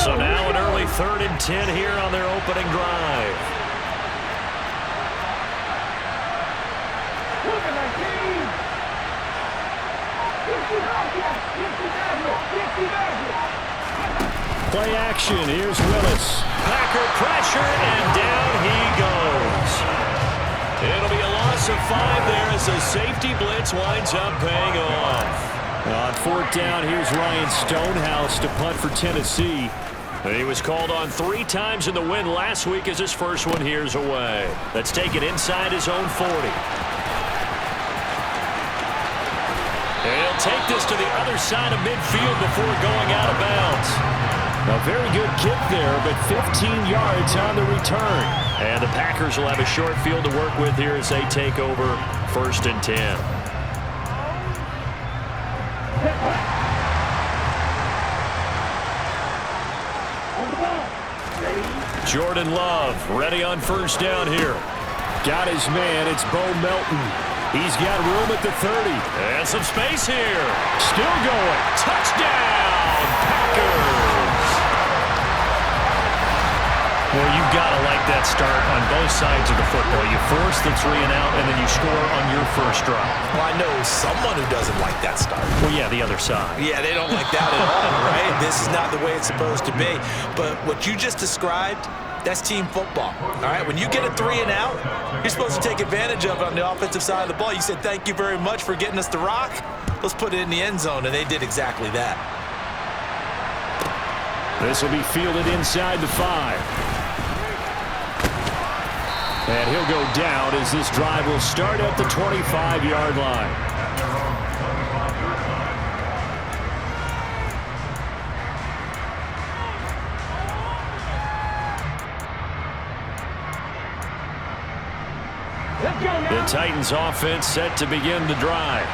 So now an early 3rd and 10 here on their opening drive. Play action. Here's Willis. Packer pressure, and down he goes. It'll be a loss of 5 there as the safety blitz winds up paying off. On 4th down, here's Ryan Stonehouse to punt for Tennessee. He was called on 3 times in the win last week as his first one here's away. Let's take it inside his own 40. And he'll take this to the other side of midfield before going out of bounds. A very good kick there, but 15 yards on the return. And the Packers will have a short field to work with here as they take over 1st and 10. Jordan Love ready on 1st down here. Got his man. It's Bo Melton. He's got room at the 30. And some space here. Still going. Touchdown, Packers. Well, you've got to like that start on both sides of the football. You force the 3 and out, and then you score on your first drive. Well, I know someone who doesn't like that start. Well, yeah, the other side. Yeah, they don't like that at all, right? This is not the way it's supposed to be. But what you just described, that's team football, all right? When you get a 3 and out, you're supposed to take advantage of it on the offensive side of the ball. You said, thank you very much for getting us the rock. Let's put it in the end zone, and they did exactly that. This will be fielded inside the 5. And he'll go down as this drive will start at the 25-yard line. The Titans offense set to begin the drive.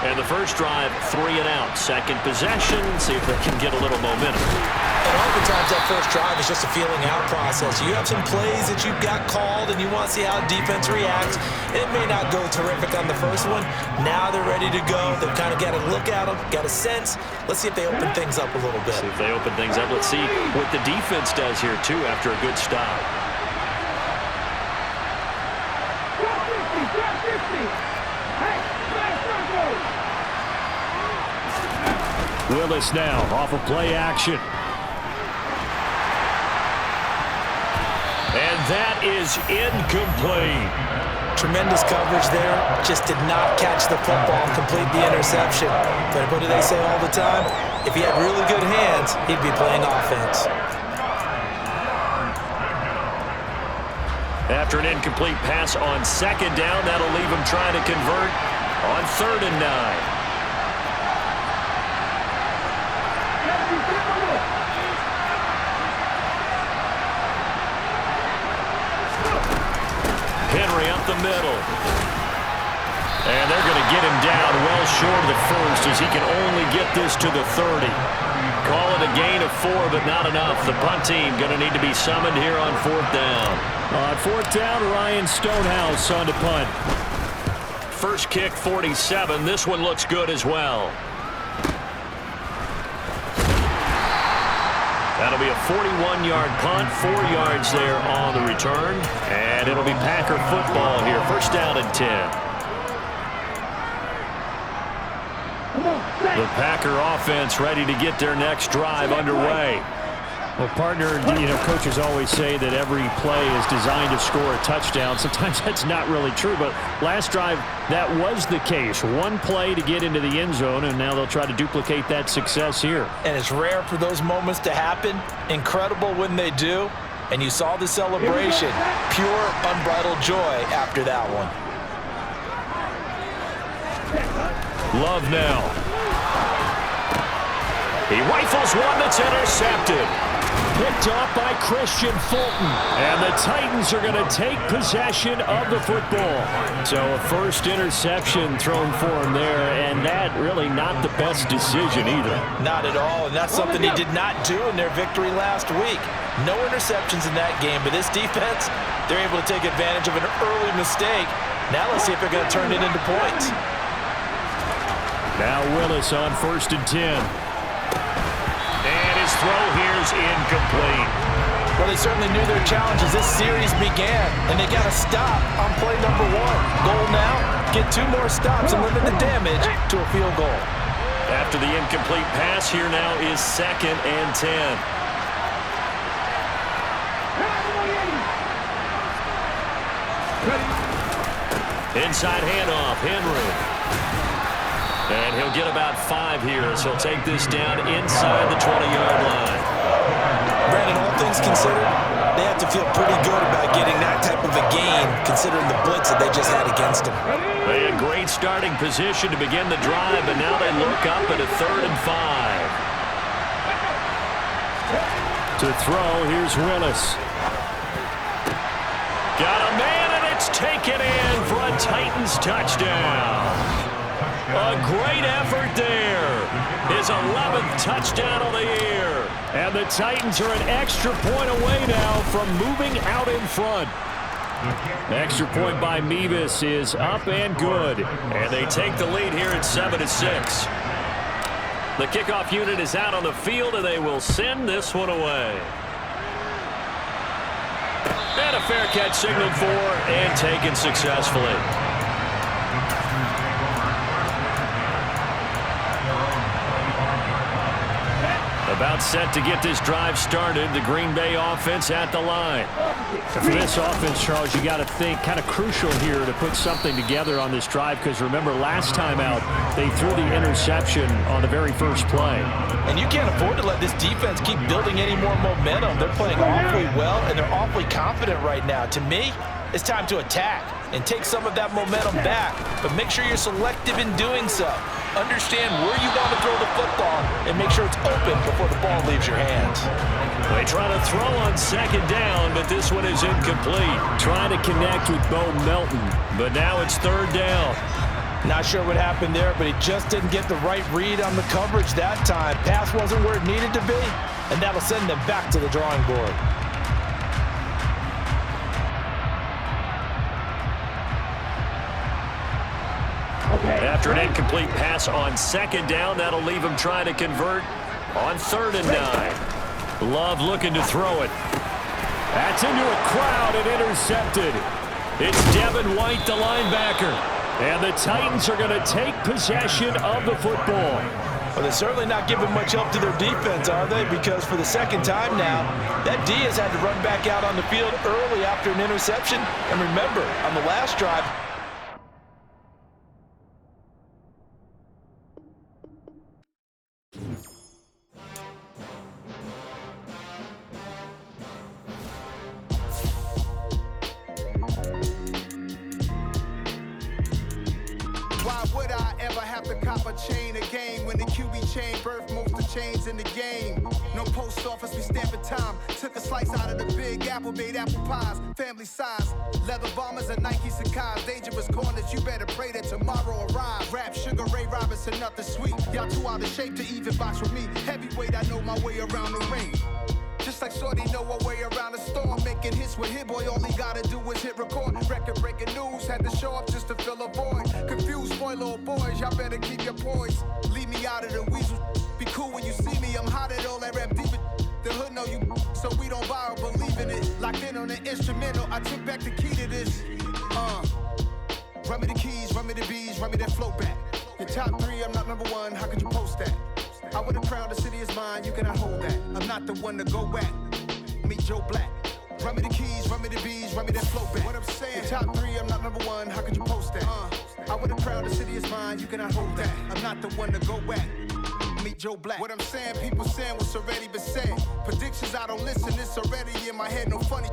And the first drive, 3 and out. Second possession, see if they can get a little momentum. And oftentimes that first drive is just a feeling out process. You have some plays that you've got called and you want to see how defense reacts. It may not go terrific on the first one. Now they're ready to go. They've kind of got a look at them, got a sense. Let's see if they open things up a little bit. See if they open things up. Let's see what the defense does here, too, after a good stop. Willis now off of play action. And that is incomplete. Tremendous coverage there. Just did not catch the football and complete the interception. But what do they say all the time? If he had really good hands, he'd be playing offense. After an incomplete pass on 2nd down, that'll leave him trying to convert on 3rd and 9. Henry up the middle. And they're going to get him down well short of the first as he can only get this to the 30. Call it a gain of 4, but not enough. The punt team going to need to be summoned here on 4th down. On 4th down, Ryan Stonehouse on to punt. First kick, 47. This one looks good as well. That'll be a 41-yard punt, 4 yards there on the return. And it'll be Packer football here. 1st down and 10. The Packer offense ready to get their next drive underway. Well, partner, coaches always say that every play is designed to score a touchdown. Sometimes that's not really true, but last drive, that was the case. One play to get into the end zone, and now they'll try to duplicate that success here. And it's rare for those moments to happen. Incredible when they do. And you saw the celebration. Pure, unbridled joy after that one. Love now. He rifles one that's intercepted. Picked off by Christian Fulton. And the Titans are going to take possession of the football. So a first interception thrown for him there, and that really not the best decision either. Not at all, and that's something he did not do in their victory last week. No interceptions in that game, but this defense, they're able to take advantage of an early mistake. Now let's see if they're going to turn it into points. Now Willis on 1st and 10. And his throw here's incomplete. Well, they certainly knew their challenge as this series began, and they got to stop on play number 1. Goal now, get 2 more stops and limit the damage to a field goal. After the incomplete pass, here now is 2nd and 10. Inside handoff, Henry. And he'll get about 5 here as he'll take this down inside the 20-yard line. Brandon, all things considered, they have to feel pretty good about getting that type of a gain considering the blitz that they just had against them. They had great starting position to begin the drive, but now they look up at a 3rd and 5. To throw, here's Willis. Got a man, and it's taken in for a Titans touchdown. A great effort there. His 11th touchdown of the year. And the Titans are an extra point away now from moving out in front. Extra point by Mevis is up and good. And they take the lead here at 7-6. The kickoff unit is out on the field, and they will send this one away. And a fair catch signaled for and taken successfully. About set to get this drive started. The Green Bay offense at the line. And for this offense, Charles, you got to think kind of crucial here to put something together on this drive, because remember last time out they threw the interception on the very first play. And you can't afford to let this defense keep building any more momentum. They're playing awfully well, and they're awfully confident right now. To me, it's time to attack and take some of that momentum back, but make sure you're selective in doing so. Understand where you want to throw the football and make sure it's open before the ball leaves your hands. They try to throw on 2nd down, but this one is incomplete. Trying to connect with Bo Melton, but now it's 3rd down. Not sure what happened there, but he just didn't get the right read on the coverage that time. Pass wasn't where it needed to be, and that'll send them back to the drawing board. After an incomplete pass on 2nd down, that'll leave him trying to convert on 3rd and 9. Love looking to throw it. That's into a crowd and intercepted. It's Devin White, the linebacker. And the Titans are going to take possession of the football. Well, they're certainly not giving much help to their defense, are they? Because for the 2nd time now, that D has had to run back out on the field early after an interception. And remember, on the last drive, why would I ever have to cop a chain a game when the QB chain birthed most of the chains in the game? No post office, we stamping time. Took a slice out of the big apple, made apple pies, family size. Leather bombers and Nike Sacai's, dangerous corners, you better pray that tomorrow arrives. Rap, Sugar Ray Robinson, nothing sweet. Y'all too out of shape to even box with me. Heavyweight, I know my way around the ring. Just like Shorty know her way around the storm, making hits with Hit Boy, all he gotta do is hit record. Record-breaking news, had to show up just to fill a void. Confused, spoiled boys, y'all better keep your poise. Leave me out of the weasel. Be cool when you see me, I'm hot at all that rap deep. The hood know you, so we don't borrow, believe in it. Locked in on the instrumental, I took back the key to this. Run me the keys, run me the bees, run me that flow back. Your top 3, I'm not number 1, how could you post that? I would have crowned the city is mine, you cannot hold that. I'm not the one to go back. Meet Joe Black. Run me the keys, run me the bees, run me that flow back. What I'm saying, your top 3, I'm not number 1, how could you post that? I would have crowned the city is mine, you cannot hold that. I'm not the one to go back. Meet Joe Black. What I'm saying, people saying what's already been said. Predictions, I don't listen, it's already in my head, no funny.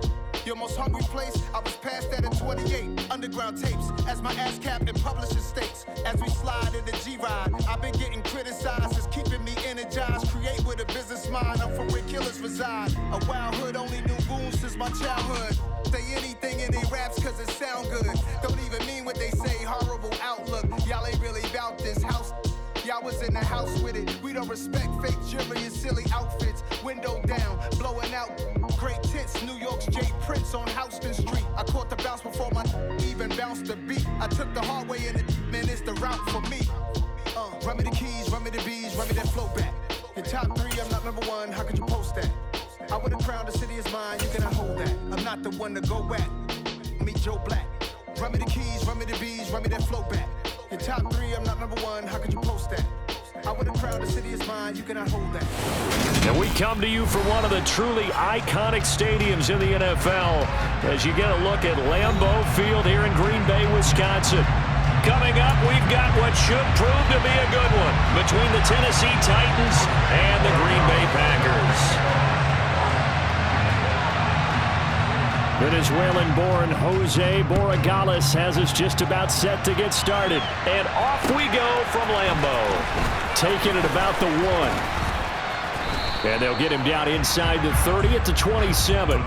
Your most hungry place, I was past that at 28. Underground tapes, as my ass cap in publishing states. As we slide in the G-Ride, I've been getting criticized, it's keeping me energized. Create with a business mind, I'm from where killers reside. A wild hood, only knew goons since my childhood. Say anything in they raps cause it sound good. Don't even mean what they say, horrible outlook. Y'all ain't really about this house. Y'all was in the house with it. We don't respect fake jewelry and silly outfits. Window down, blowing out great tits. New York's J. Prince on Houston Street. I caught the bounce before my even bounced the beat. I took the hard way in it, man, it's the route for me. Run me the keys, run me the bees, run me that flow back. Your top 3, I'm not number 1, how could city is mine, you cannot hold that. I'm not the one to go at. Meet Joe Black. Run me the keys, run me the bees, run me that flow back. In top 3, I'm not number 1, how could you post that? Out with the crowd, the city is mine, you cannot hold that. And we come to you from one of the truly iconic stadiums in the NFL as you get a look at Lambeau Field here in Green Bay, Wisconsin. Coming up, we've got what should prove to be a good one between the Tennessee Titans and the Green Bay Packers. Venezuelan-born Jose Borregales has us just about set to get started. And off we go from Lambeau. Taking it about the 1. And they'll get him down inside the 30 at the 27.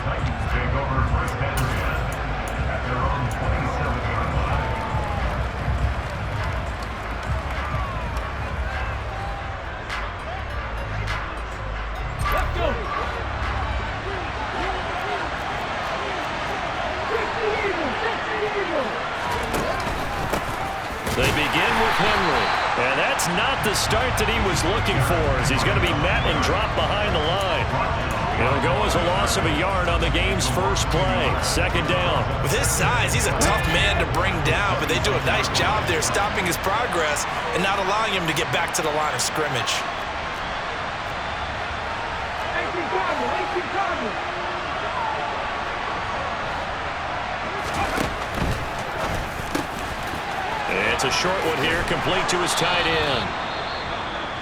They begin with Henry. And that's not the start that he was looking for, as he's going to be met and dropped behind the line. It'll go as a loss of a yard on the game's first play. Second down. With his size, he's a tough man to bring down, but they do a nice job there stopping his progress and not allowing him to get back to the line of scrimmage. It's a short one here, complete to his tight end.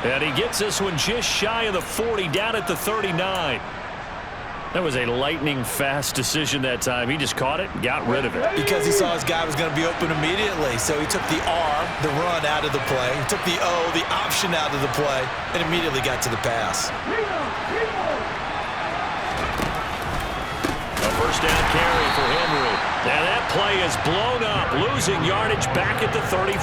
And he gets this one just shy of the 40, down at the 39. That was a lightning-fast decision that time. He just caught it and got rid of it. Because he saw his guy was going to be open immediately. So he took the R, the run, out of the play. He took the O, the option, out of the play, and immediately got to the pass. A first down carry for Henry. And that play is blown up, losing yardage back at the 35.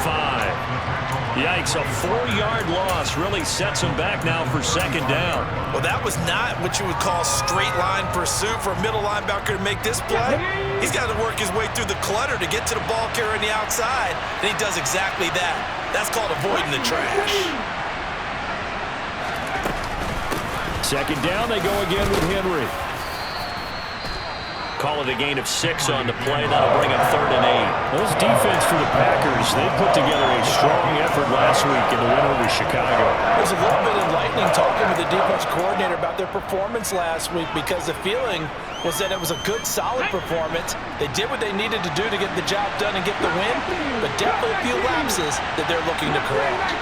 Yikes, a 4-yard loss really sets him back now for second down. Well, that was not what you would call straight line pursuit for a middle linebacker to make this play. He's got to work his way through the clutter to get to the ball carrier on the outside, and he does exactly that. That's called avoiding the trash. Second down, they go again with Henry. Call it a gain of 6 on the play. That'll bring up 3rd and 8. This defense for the Packers, they put together a strong effort last week in the win over Chicago. There's a little bit enlightening talking with the defense coordinator about their performance last week, because the feeling was that it was a good, solid performance. They did what they needed to do to get the job done and get the win, but definitely a few lapses that they're looking to correct.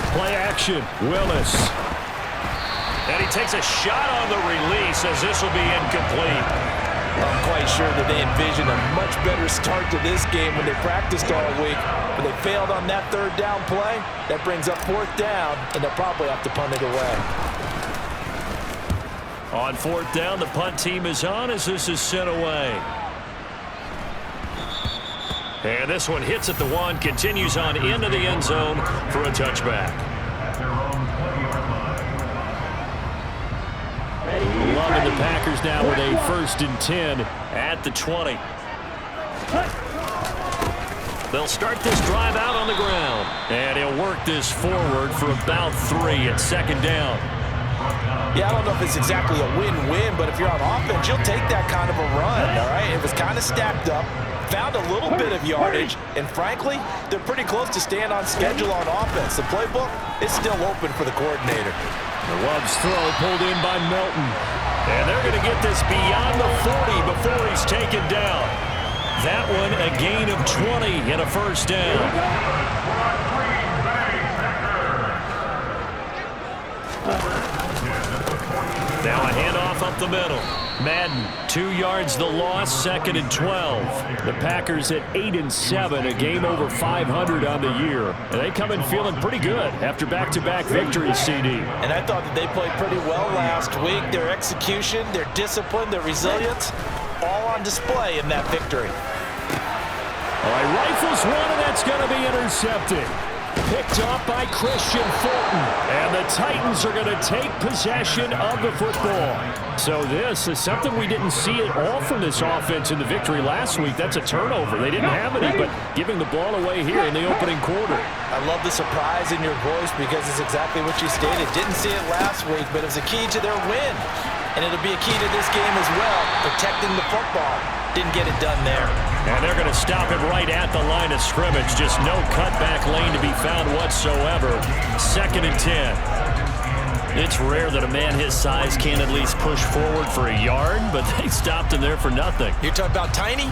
Play action, Willis. And he takes a shot on the release as this will be incomplete. I'm quite sure that they envisioned a much better start to this game when they practiced all week. But they failed on that 3rd down play. That brings up 4th down, and they'll probably have to punt it away. On 4th down, the punt team is on as this is sent away. And this one hits at the 1, continues on into the end zone for a touchback. Loving the Packers now with a 1st and 10 at the 20. They'll start this drive out on the ground. And he'll work this forward for about 3 at 2nd down. Yeah, I don't know if it's exactly a win-win, but if you're on offense, you'll take that kind of a run, all right? It was kind of stacked up, found a little bit of yardage, and frankly, they're pretty close to staying on schedule on offense. The playbook is still open for the coordinator. The Love's throw pulled in by Melton. And they're going to get this beyond the 40 before he's taken down. That one a gain of 20 and a 1st down. Now a handoff up the middle. Madden, 2 yards the loss, 2nd and 12. The Packers at 8-7, a game over 500 on the year. And they come in feeling pretty good after back-to-back victories, CD. And I thought that they played pretty well last week. Their execution, their discipline, their resilience, all on display in that victory. All right, rifles one, and that's going to be intercepted. Picked off by Christian Fulton. And the Titans are going to take possession of the football. So this is something we didn't see at all from this offense in the victory last week. That's a turnover. They didn't have any, but giving the ball away here in the opening quarter. I love the surprise in your voice because it's exactly what you stated. Didn't see it last week, but it was a key to their win. And it'll be a key to this game as well, protecting the football. Didn't get it done there. And they're going to stop it right at the line of scrimmage. Just no cutback lane to be found whatsoever. 2nd and 10. It's rare that a man his size can't at least push forward for a yard, but they stopped him there for nothing. You're talking about Tiny?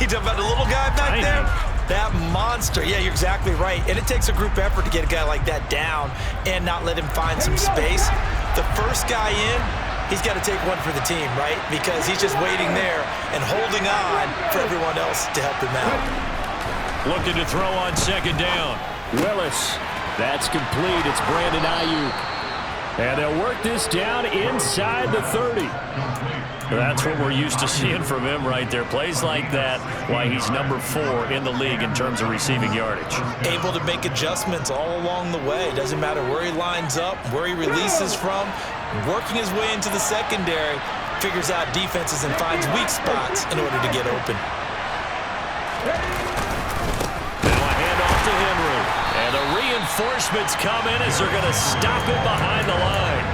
You're talking about the little guy back there? That monster. Yeah, you're exactly right. And it takes a group effort to get a guy like that down and not let him find some space. The first guy in, he's got to take one for the team, right? Because he's just waiting there and holding on for everyone else to help him out. Looking to throw on 2nd down. Willis. That's complete. It's Brandon Ayuk. And they'll work this down inside the 30. That's what we're used to seeing from him right there. Plays like that, why he's number 4 in the league in terms of receiving yardage. Able to make adjustments all along the way. Doesn't matter where he lines up, where he releases from. Working his way into the secondary, figures out defenses and finds weak spots in order to get open. Now a handoff to Henry. And the reinforcements come in as they're going to stop it behind the line.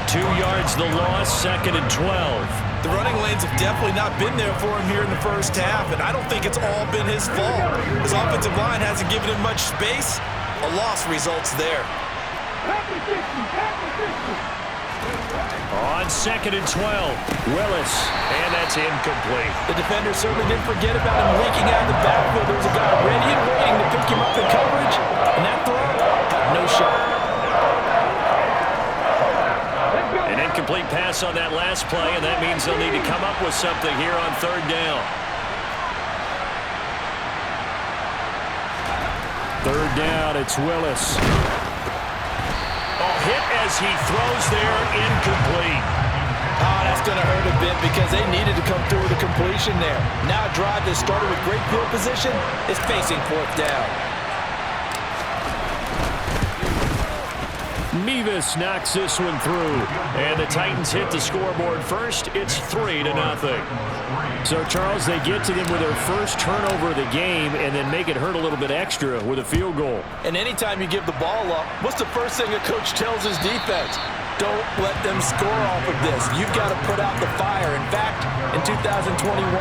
2 yards the loss, 2nd and 12. The running lanes have definitely not been there for him here in the first half, and I don't think it's all been his fault. His offensive line hasn't given him much space. A loss results there. On 2nd and 12, Willis, and that's incomplete. The defender certainly didn't forget about him leaking out of the backfield. There was a guy ready and waiting to pick him up in coverage, and that throw had no shot. An incomplete pass on that last play, and that means they'll need to come up with something here on 3rd down. 3rd down, it's Willis. Hit as he throws there, incomplete. Oh, that's going to hurt a bit because they needed to come through with a completion there. Now a drive that started with great field position is facing 4th down. Mevis knocks this one through. And the Titans hit the scoreboard first. It's 3-0. So, Charles, they get to them with their first turnover of the game and then make it hurt a little bit extra with a field goal. And anytime you give the ball up, what's the first thing a coach tells his defense? Don't let them score off of this. You've got to put out the fire. In fact, in 2021,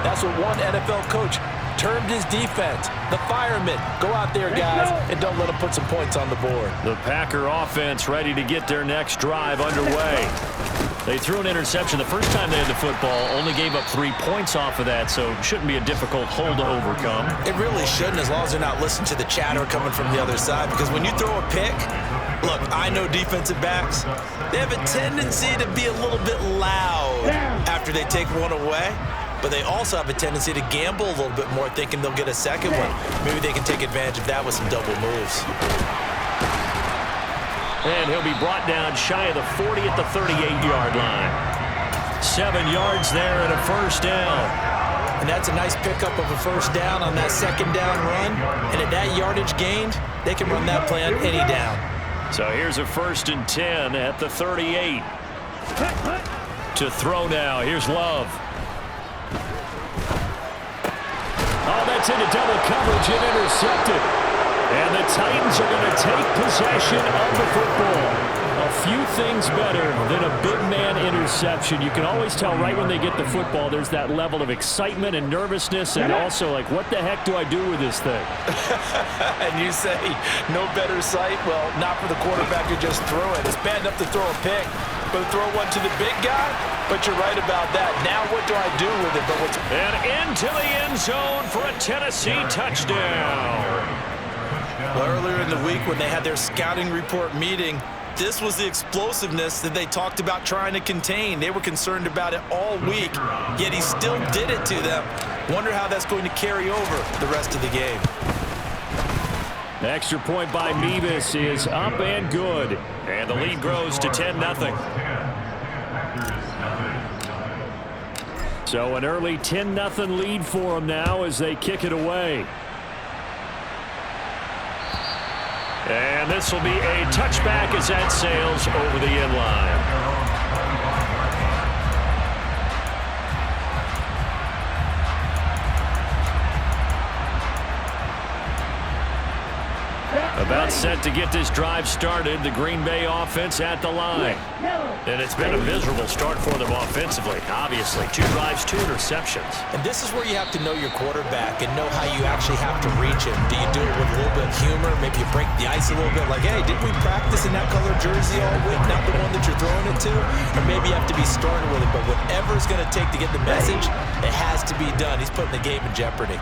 that's what one NFL coach termed his defense, the firemen. Go out there, guys, and don't let them put some points on the board. The Packer offense ready to get their next drive underway. They threw an interception the first time they had the football, only gave up 3 points off of that, so shouldn't be a difficult hole to overcome. It really shouldn't, as long as they're not listening to the chatter coming from the other side, because when you throw a pick, look, I know defensive backs, they have a tendency to be a little bit loud after they take one away. But they also have a tendency to gamble a little bit more, thinking they'll get a second one. Maybe they can take advantage of that with some double moves. And he'll be brought down shy of the 40 at the 38-yard line. 7 yards there and a 1st down. And that's a nice pickup of a 1st down on that 2nd down run. And at that yardage gained, they can run that play on any down. So here's a 1st and 10 at the 38. To throw now, here's Love. Oh, that's into double coverage and intercepted. And the Titans are going to take possession of the football. A few things better than a big man interception. You can always tell right when they get the football, there's that level of excitement and nervousness and also like, what the heck do I do with this thing? And you say, no better sight? Well, not for the quarterback who just threw it. It's bad enough to throw a pick, but throw one to the big guy? But you're right about that. Now what do I do with it? And into the end zone for a Tennessee touchdown. Well, earlier in the week when they had their scouting report meeting, this was the explosiveness that they talked about trying to contain. They were concerned about it all week, yet he still did it to them. Wonder how that's going to carry over the rest of the game. The extra point by Mevis is up and good. And the lead grows to 10-0. So an early 10-0 lead for them now as they kick it away. And this will be a touchback as that sails over the end line. About set to get this drive started, the Green Bay offense at the line. And it's been a miserable start for them offensively, obviously. 2 drives, 2 interceptions. And this is where you have to know your quarterback and know how you actually have to reach him. Do you do it with a little bit of humor? Maybe you break the ice a little bit, like, hey, didn't we practice in that color jersey all week, not the one that you're throwing it to? Or maybe you have to be starting with it, but whatever it's going to take to get the message, it has to be done. He's putting the game in jeopardy.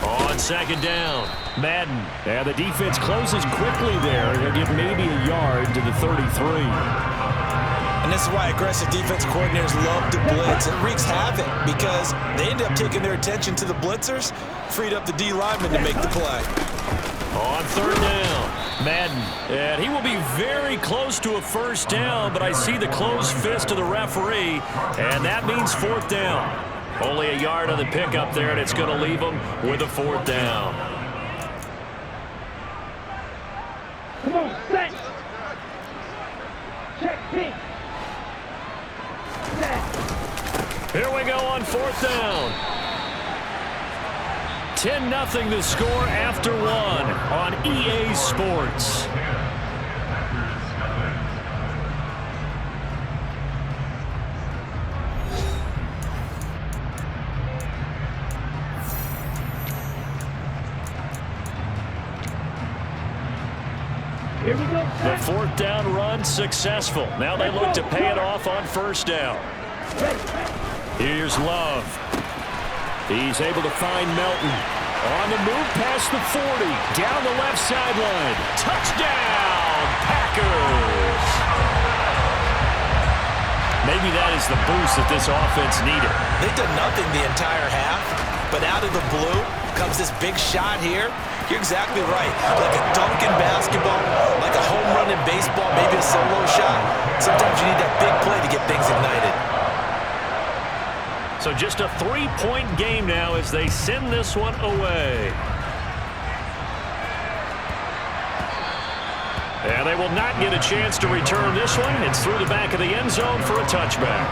On second down, Madden. And the defense closes quickly there. They'll give maybe a yard to the 33. And this is why aggressive defense coordinators love to blitz. It wreaks havoc because they end up taking their attention to the blitzers, freed up the D lineman to make the play. On third down, Madden. And he will be very close to a first down, but I see the closed fist of the referee, and that means fourth down. Only a yard on the pickup there, and it's going to leave them with a fourth down. Come on, set. Check pink. Set. Here we go on fourth down. 10-0 the score after 1 on EA Sports. Here we go. The fourth down run successful. Now they look to pay it off on first down. Here's Love. He's able to find Melton. On the move past the 40. Down the left sideline. Touchdown, Packers. Maybe that is the boost that this offense needed. They did nothing the entire half, but out of the blue comes this big shot here. You're exactly right. Like a dunk in basketball, like a home run in baseball, maybe a solo shot. Sometimes you need that big play to get things ignited. So just a 3-point game now as they send this one away. And they will not get a chance to return this one. It's through the back of the end zone for a touchback.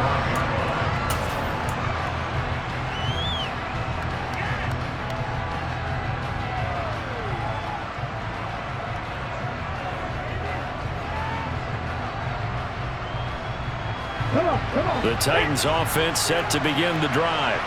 The Titans offense set to begin the drive.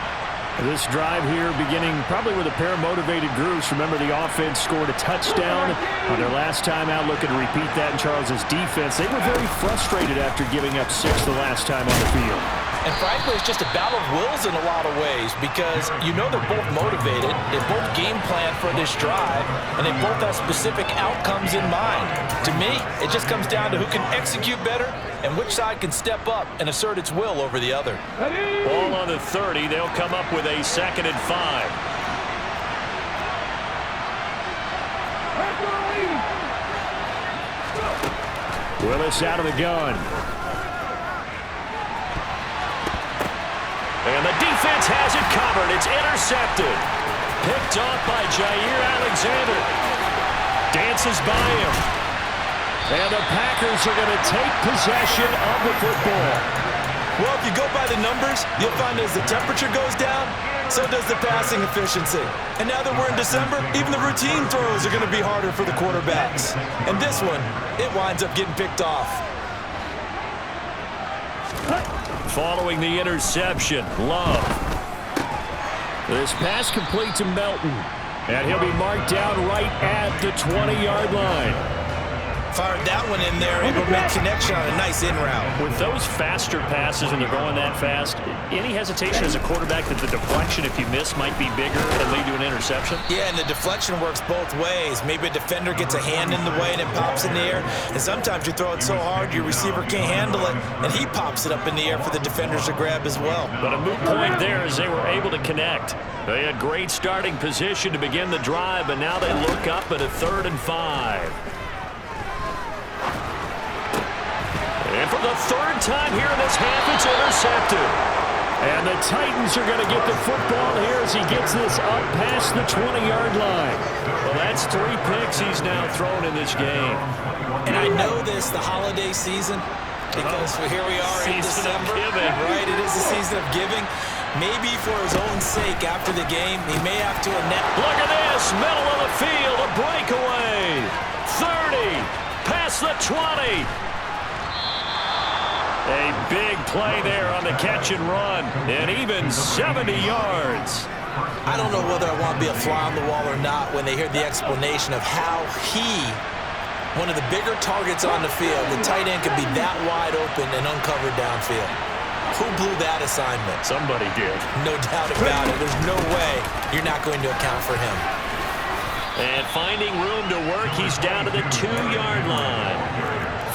This drive here beginning probably with a pair of motivated groups. Remember, the offense scored a touchdown on their last time out. Looking to repeat that in Charles's defense. They were very frustrated after giving up 6 the last time on the field. And frankly, it's just a battle of wills in a lot of ways because you know they're both motivated, they both game plan for this drive, and they both have specific outcomes in mind. To me, it just comes down to who can execute better and which side can step up and assert its will over the other. Ball on the 30, they'll come up with a 2nd and 5. Willis out of the gun. And the defense has it covered. It's intercepted. Picked off by Jair Alexander. Dances by him. And the Packers are going to take possession of the football. Well, if you go by the numbers, you'll find as the temperature goes down, so does the passing efficiency. And now that we're in December, even the routine throws are going to be harder for the quarterbacks. And this one, it winds up getting picked off. Following the interception, Love. This pass complete to Melton. And he'll be marked down right at the 20-yard line. Fired that one in there, able to make connection on a nice in route. With those faster passes and they're going that fast, any hesitation as a quarterback that the deflection, if you miss, might be bigger and lead to an interception? Yeah, and the deflection works both ways. Maybe a defender gets a hand in the way and it pops in the air. And sometimes you throw it so hard your receiver can't handle it, and he pops it up in the air for the defenders to grab as well. But a moot point there as they were able to connect. They had great starting position to begin the drive, but now they look up at a 3rd and 5. And for the 3rd time here in this half, it's intercepted. And the Titans are going to get the football here as he gets this up past the 20-yard line. Well, that's 3 picks he's now thrown in this game. And I know this, the holiday season, because here we are in December, right? It is the season of giving. Maybe for his own sake after the game, he may have to announce. Look at this, middle of the field, a breakaway. 30, past the 20. A big play there on the catch and run, and even 70 yards. I don't know whether I want to be a fly on the wall or not when they hear the explanation of how he, one of the bigger targets on the field, the tight end could be that wide open and uncovered downfield. Who blew that assignment? Somebody did. No doubt about it. There's no way you're not going to account for him. And finding room to work, he's down to the 2-yard line.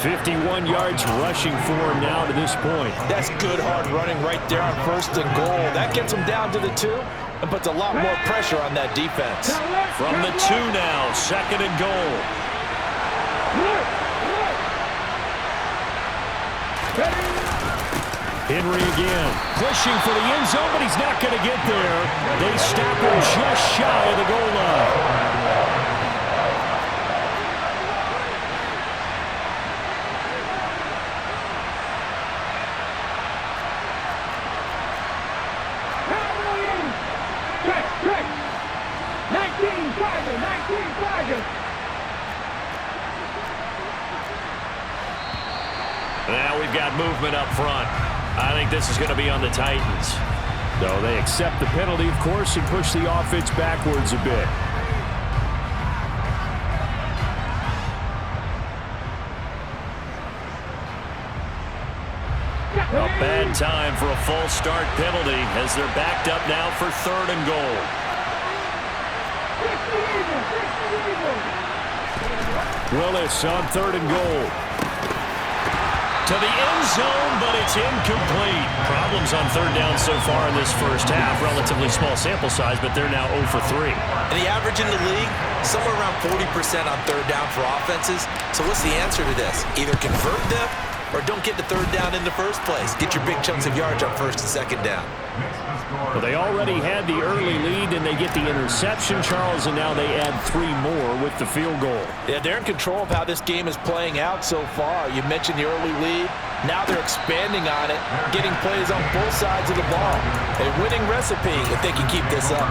51 yards rushing for him now to this point. That's good hard running right there on 1st and goal. That gets him down to the 2 and puts a lot more pressure on that defense. From the 2 now, 2nd and goal. Henry again, pushing for the end zone, but he's not going to get there. They stop him just shy of the goal line. Now we've got movement up front. I think this is going to be on the Titans. So they accept the penalty, of course, and push the offense backwards a bit. A bad time for a false start penalty as they're backed up now for 3rd and goal. Willis on 3rd and goal. To the end zone, but it's incomplete. Problems on 3rd down so far in this first half. Relatively small sample size, but they're now 0 for 3. And the average in the league, somewhere around 40% on 3rd down for offenses. So what's the answer to this? Either convert them or don't get the 3rd down in the first place. Get your big chunks of yards on 1st and 2nd down. Well, they already had the early lead, and they get the interception, Charles, and now they add 3 more with the field goal. Yeah, they're in control of how this game is playing out so far. You mentioned the early lead. Now they're expanding on it, getting plays on both sides of the ball. A winning recipe if they can keep this up.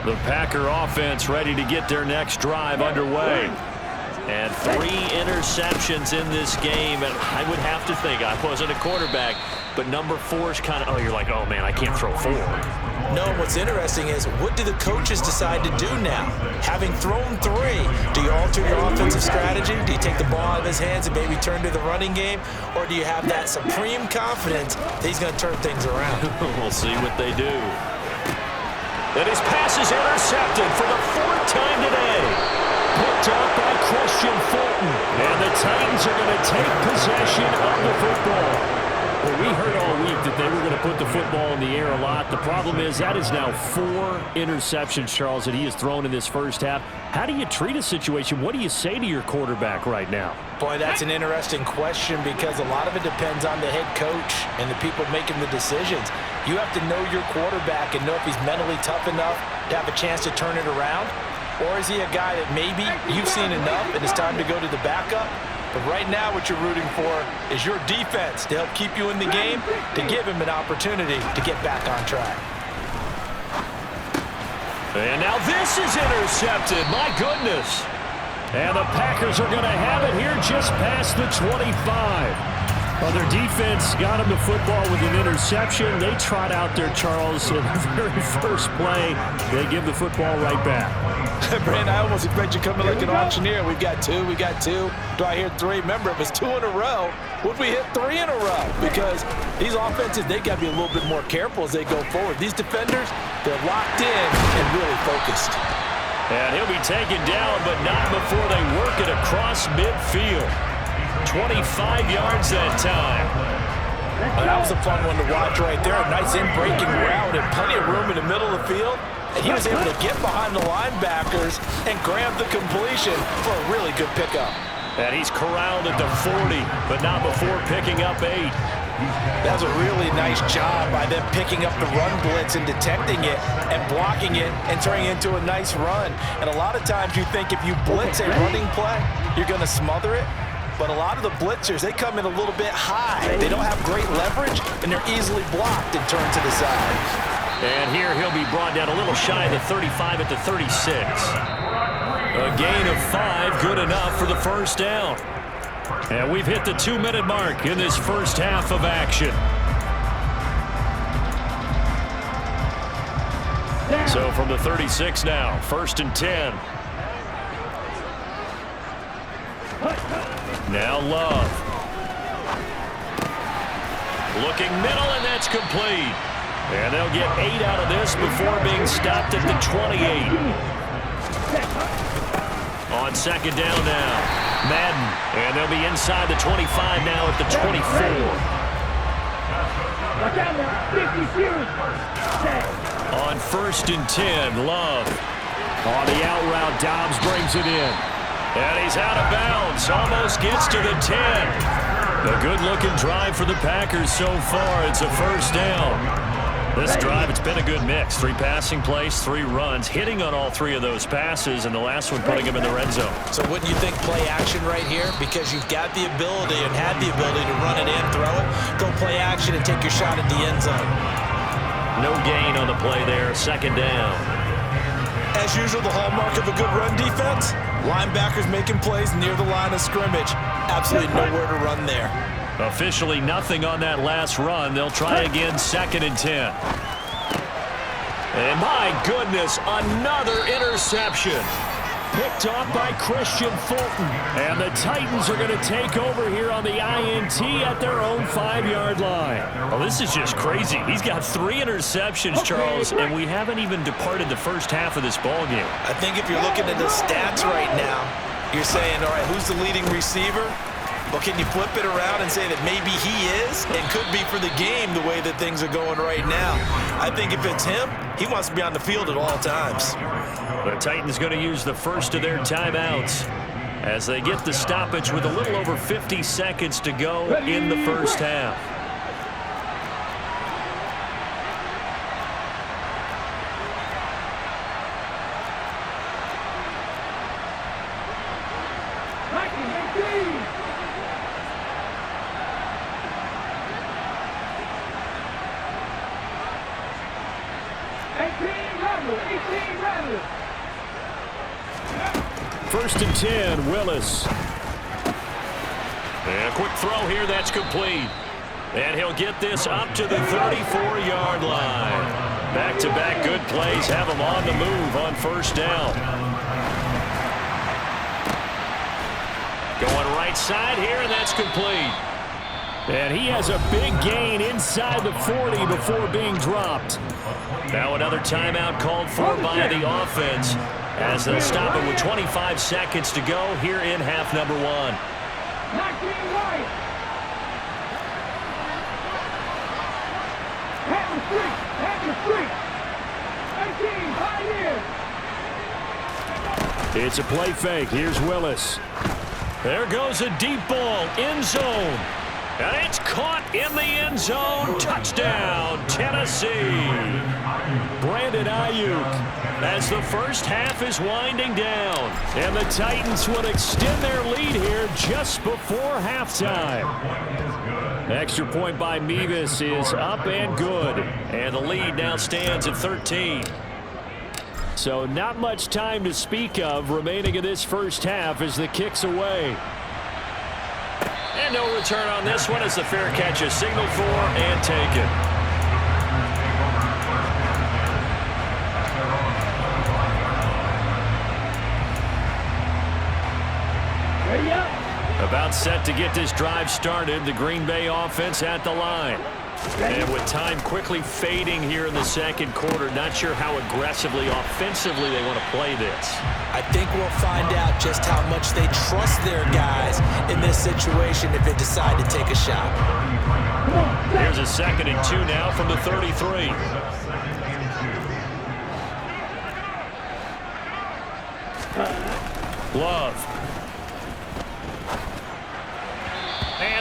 The Packer offense ready to get their next drive underway. And 3 interceptions in this game, and I would have to think, I wasn't a quarterback, but number 4 is kind of, oh, you're like, oh, man, I can't throw 4. No, what's interesting is, what do the coaches decide to do now? Having thrown 3, do you alter your offensive strategy? Do you take the ball out of his hands and maybe turn to the running game? Or do you have that supreme confidence that he's going to turn things around? We'll see what they do. And his pass is intercepted for the 4th time today. Picked up by Christian Fulton. And the Titans are going to take possession of the football. Well, we heard all week that they were going to put the football in the air a lot. The problem is that is now 4 interceptions, Charles, that he has thrown in this first half. How do you treat a situation? What do you say to your quarterback right now? Boy, that's an interesting question because a lot of it depends on the head coach and the people making the decisions. You have to know your quarterback and know if he's mentally tough enough to have a chance to turn it around. Or is he a guy that maybe you've seen enough and it's time to go to the backup? But right now what you're rooting for is your defense to help keep you in the game, to give him an opportunity to get back on track. And now this is intercepted. My goodness. And the Packers are going to have it here just past the 25. Well, their defense got him the football with an interception. They trot out there, Charles, in the very first play. They give the football right back. Brandon, I almost expect you coming like an auctioneer. We've got 2, we got 2. Do I hear 3? Remember, if it's 2 in a row, would we hit 3 in a row? Because these offenses, they got to be a little bit more careful as they go forward. These defenders, they're locked in and really focused. And he'll be taken down, but not before they work it across midfield. 25 yards that time. And that was a fun one to watch right there. A nice in-breaking route and plenty of room in the middle of the field. And he was able to get behind the linebackers and grab the completion for a really good pickup. And he's corralled at the 40, but not before picking up 8. That was a really nice job by them picking up the run blitz and detecting it and blocking it and turning it into a nice run. And a lot of times you think if you blitz a running play, you're going to smother it. But a lot of the blitzers, they come in a little bit high. They don't have great leverage, and they're easily blocked and turned to the side. And here he'll be brought down a little shy of the 35 at the 36. A gain of 5, good enough for the first down. And we've hit the 2-minute mark in this first half of action. So from the 36 now, 1st and 10. Now Love. Looking middle, and that's complete. And they'll get 8 out of this before being stopped at the 28. On 2nd down now. Madden, and they'll be inside the 25 now at the 24. On 1st and 10, Love. On the out route, Dobbs brings it in. And he's out of bounds, almost gets to the 10. A good-looking drive for the Packers so far. It's a first down. This drive, it's been a good mix. 3 passing plays, 3 runs, hitting on all 3 of those passes, and the last one putting him in the red zone. So wouldn't you think play action right here? Because you've got the ability and had the ability to run it and throw it. Go play action and take your shot at the end zone. No gain on the play there, 2nd down. As usual, the hallmark of a good run defense, linebackers making plays near the line of scrimmage. Absolutely nowhere to run there. Officially nothing on that last run. They'll try again, 2nd and 10. And my goodness, another interception. Picked off by Christian Fulton. And the Titans are going to take over here on the INT at their own 5-yard line. Well, this is just crazy. He's got 3 interceptions, Charles, and we haven't even departed the first half of this ballgame. I think if you're looking at the stats right now, you're saying, all right, who's the leading receiver? Well, can you flip it around and say that maybe he is and could be for the game the way that things are going right now? I think if it's him, he wants to be on the field at all times. The Titans going to use the first of their timeouts as they get the stoppage with a little over 50 seconds to go in the first half. First and 10, Willis. And a quick throw here, that's complete. And he'll get this up to the 34-yard line. Back-to-back good plays have him on the move on first down. Going right side here, and that's complete. And he has a big gain inside the 40 before being dropped. Now another timeout called for by the offense as they'll stop it with 25 seconds to go here in half number 1. It's a play fake. Here's Willis. There goes a deep ball, end zone. And it's caught in the end zone. Touchdown, Tennessee. Brandon Ayuk as the first half is winding down. And the Titans will extend their lead here just before halftime. Extra point by Mevis is up and good. And the lead now stands at 13. So not much time to speak of remaining in this first half as the kick's away. And no return on this one as the fair catch is signaled for and taken. About set to get this drive started, the Green Bay offense at the line. And with time quickly fading here in the second quarter, not sure how aggressively, offensively they want to play this. I think we'll find out just how much they trust their guys in this situation if they decide to take a shot. Here's a 2nd and 2 now from the 33. Love.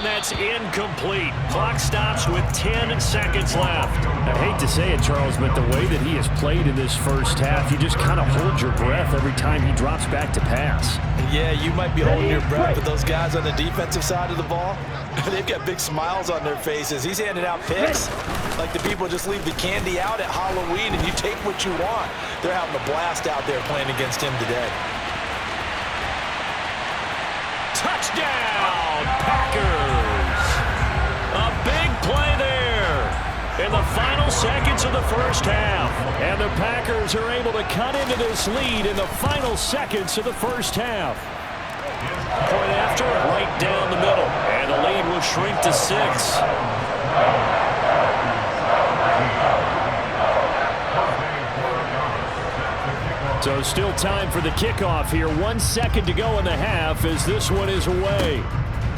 And that's incomplete. Clock stops with 10 seconds left. I hate to say it, Charles, but the way that he has played in this first half, you just kind of hold your breath every time he drops back to pass. Yeah, you might be holding your breath, but those guys on the defensive side of the ball, they've got big smiles on their faces. He's handing out picks like the people just leave the candy out at Halloween and you take what you want. They're having a blast out there playing against him today. Touchdown, Packers! A big play there in the final seconds of the first half. And the Packers are able to cut into this lead in the final seconds of the first half. Point after, right down the middle. And the lead will shrink to 6. So still time for the kickoff here. 1 second to go in the half as this one is away.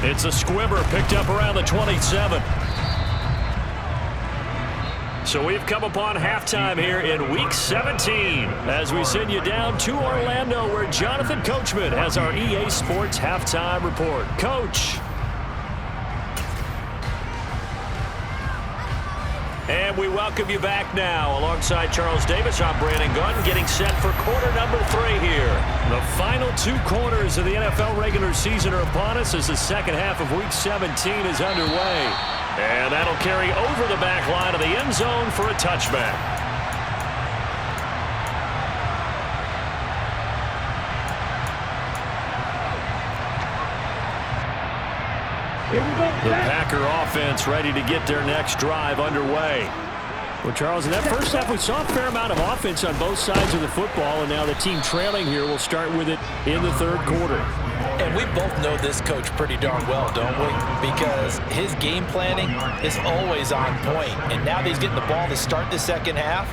It's a squibber picked up around the 27. So we've come upon halftime here in Week 17 as we send you down to Orlando where Jonathan Coachman has our EA Sports Halftime Report. Coach. And we welcome you back now. Alongside Charles Davis, I'm Brandon Gunn, getting set for quarter number 3 here. The final 2 quarters of the NFL regular season are upon us as the second half of Week 17 is underway. And that'll carry over the back line of the end zone for a touchback. The Packer offense ready to get their next drive underway. Well, Charles, in that first half, we saw a fair amount of offense on both sides of the football, and now the team trailing here will start with it in the third quarter. And we both know this coach pretty darn well, don't we? Because his game planning is always on point. And now that he's getting the ball to start the second half,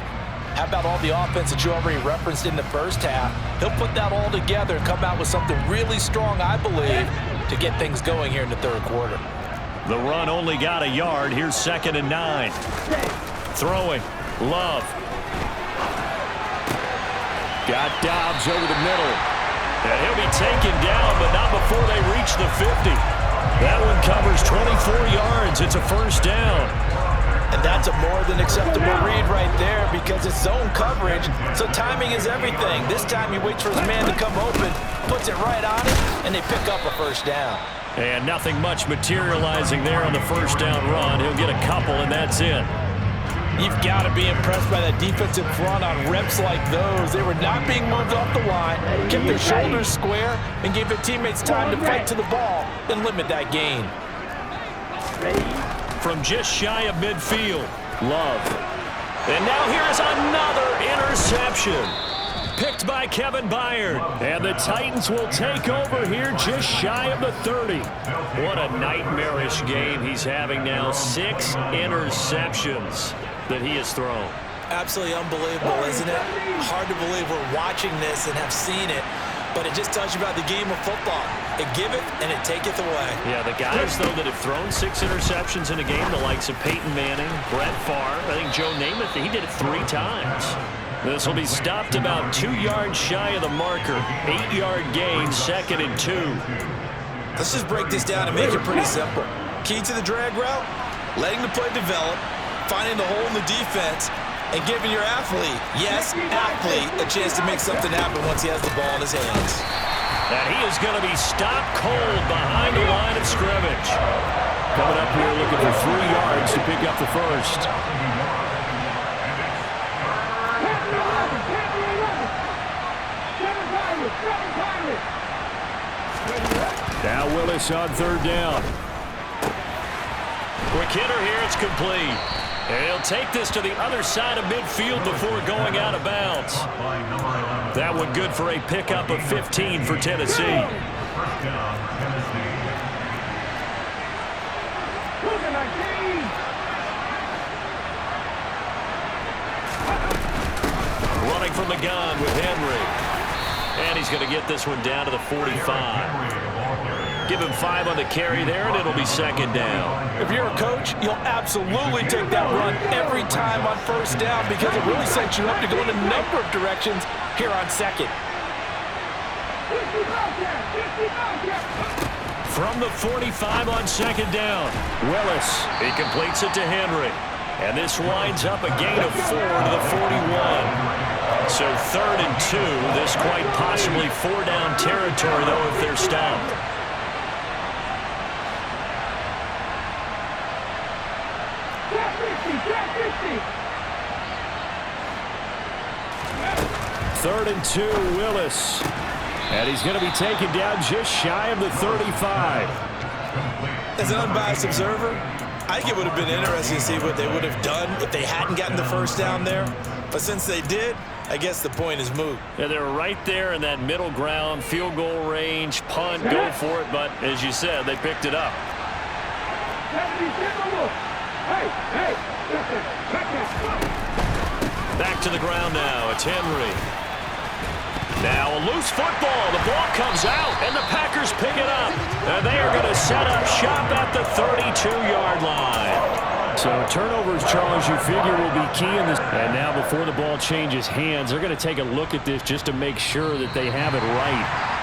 how about all the offense that you already referenced in the first half? He'll put that all together and come out with something really strong, I believe, to get things going here in the third quarter. The run only got a yard. Here's 2nd and 9. Throwing. Love. Got Dobbs over the middle. And he'll be taken down, but not before they reach the 50. That one covers 24 yards. It's a first down. And that's a more than acceptable read right there because it's zone coverage, so timing is everything. This time he waits for his man to come open, puts it right on it, and they pick up a first down. And nothing much materializing there on the first down run. He'll get a couple, and that's it. You've got to be impressed by that defensive front on reps like those. They were not being moved off the line, kept their shoulders square, and gave their teammates time to fight to the ball and limit that gain. From just shy of midfield, Love. And now here's another interception. Picked by Kevin Byard. And the Titans will take over here just shy of the 30. What a nightmarish game he's having now. 6 interceptions that he has thrown. Absolutely unbelievable, isn't it? Hard to believe we're watching this and have seen it, but it just tells you about the game of football. It giveth and it taketh away. Yeah, the guys, though, that have thrown 6 interceptions in a game, the likes of Peyton Manning, Brett Favre, I think Joe Namath, he did it 3 times. This will be stopped about 2 yards shy of the marker. 8-yard gain, 2nd and 2. Let's just break this down and make it pretty simple. Key to the drag route, letting the play develop, finding the hole in the defense, and giving your athlete, yes, athlete, a chance to make something happen once he has the ball in his hands. And he is going to be stopped cold behind the line of scrimmage. Coming up here looking for 3 yards to pick up the first. Now Willis on 3rd down. Quick hitter here, it's complete. And he'll take this to the other side of midfield before going out of bounds. That one good for a pickup of 15 for Tennessee. Running from the gun with Henry. And he's going to get this one down to the 45. Give him 5 on the carry there, and it'll be 2nd down. If you're a coach, you'll absolutely take that run every time on 1st down because it really sets you up to go in a number of directions here on 2nd. From the 45 on second down. Willis, he completes it to Henry. And this winds up a gain of 4 to the 41. So 3rd and 2. This quite possibly 4-down territory, though, if they're stopped. Third and 2, Willis. And he's going to be taken down just shy of the 35. As an unbiased observer, I think it would have been interesting to see what they would have done if they hadn't gotten the first down there. But since they did, I guess the point is moot. Yeah, they're right there in that middle ground, field goal range, punt, go for it. But as you said, they picked it up. Back to the ground now. It's Henry. Now a loose football. The ball comes out, and the Packers pick it up. And they are going to set up shop at the 32-yard line. So turnovers, Charles, you figure will be key in this. And now before the ball changes hands, they're going to take a look at this just to make sure that they have it right.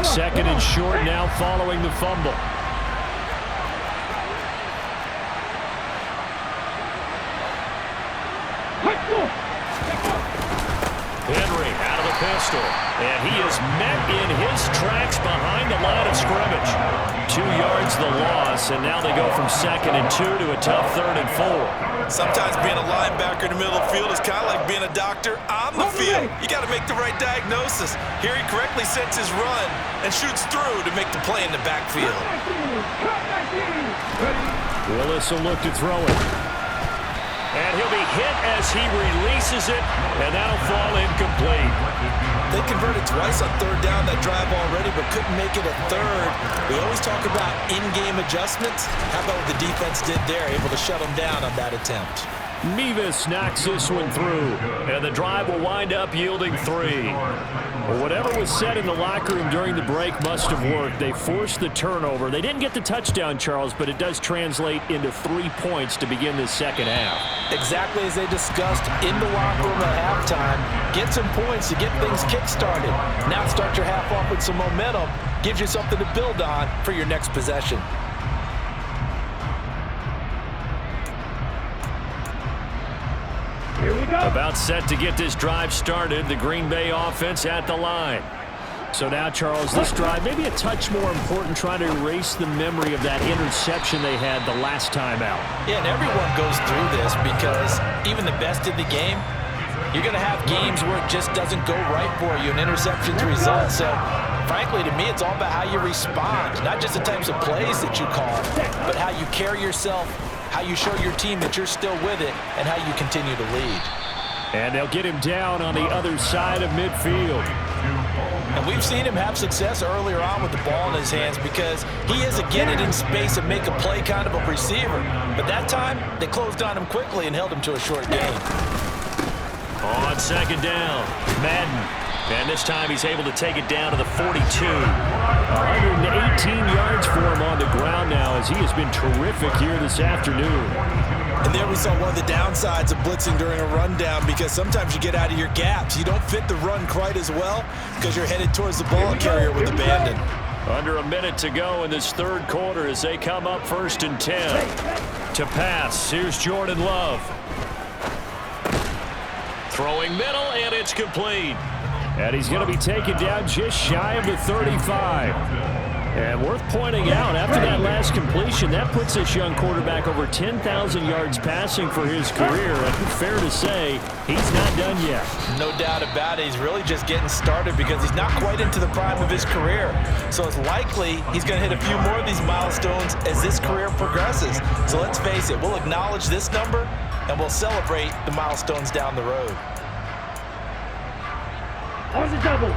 Second and short now following the fumble. Henry out of the pistol. And he is met in his tracks behind the line of scrimmage. 2 yards the loss, and now they go from 2nd and 2 to a tough 3rd and 4. Sometimes being a linebacker in the middle of the field is kind of like being a doctor on the field. You got to make the right diagnosis. Here he correctly sets his run and shoots through to make the play in the backfield. Willis will look to throw it. And he'll be hit as he releases it, and that'll fall incomplete. They converted twice on 3rd down that drive already, but couldn't make it a 3rd. We always talk about in-game adjustments. How about what the defense did there, able to shut them down on that attempt? Mevis knocks this one through, and the drive will wind up yielding 3. Well, whatever was said in the locker room during the break must have worked. They forced the turnover. They didn't get the touchdown, Charles, but it does translate into 3 points to begin the second half. Exactly as they discussed in the locker room at halftime. Get some points to get things kick-started. Now start your half off with some momentum. Gives you something to build on for your next possession. Here we go. About set to get this drive started. The Green Bay offense at the line. So now, Charles, this drive maybe a touch more important, trying to erase the memory of that interception they had the last time out. Yeah, and everyone goes through this because even the best in the game, you're going to have games where it just doesn't go right for you, and interceptions result. So, frankly, to me, it's all about how you respond, not just the types of plays that you call, but how you carry yourself, how you show your team that you're still with it, and how you continue to lead. And they'll get him down on the other side of midfield. And we've seen him have success earlier on with the ball in his hands because he is a get it in space and make a play kind of a receiver. But that time, they closed on him quickly and held him to a short gain. On second down, Madden. And this time he's able to take it down to the 42. 118 yards for him on the ground now as he has been terrific here this afternoon. And there we saw one of the downsides of blitzing during a rundown because sometimes you get out of your gaps. You don't fit the run quite as well because you're headed towards the ball carrier with abandon. Under a minute to go in this third quarter as they come up 1st and 10. To pass, here's Jordan Love. Throwing middle, and it's complete. And he's going to be taken down just shy of the 35. And worth pointing out, after that last completion, that puts this young quarterback over 10,000 yards passing for his career. And fair to say, he's not done yet. No doubt about it. He's really just getting started because he's not quite into the prime of his career. So it's likely he's going to hit a few more of these milestones as this career progresses. So let's face it, we'll acknowledge this number and we'll celebrate the milestones down the road. On the double.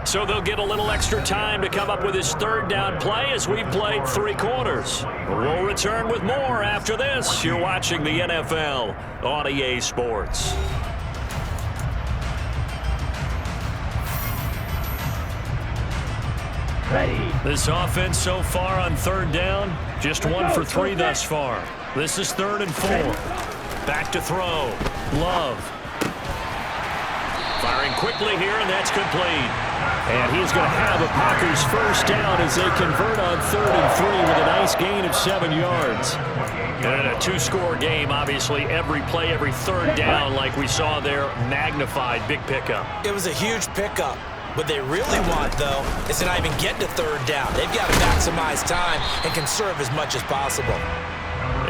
So they'll get a little extra time to come up with his third down play as we've played 3 quarters. We'll return with more after this. You're watching the NFL on EA Sports. This offense so far on third down, just 1 for 3 thus far. This is 3rd and 4. Back to throw. Love. Firing quickly here, and that's complete. And he's going to have a Packers first down as they convert on 3rd and 3 with a nice gain of 7 yards. And a 2-score game, obviously, every play, every third down, like we saw there, magnified, big pickup. It was a huge pickup. What they really want, though, is to not even get to 3rd down. They've got to maximize time and conserve as much as possible.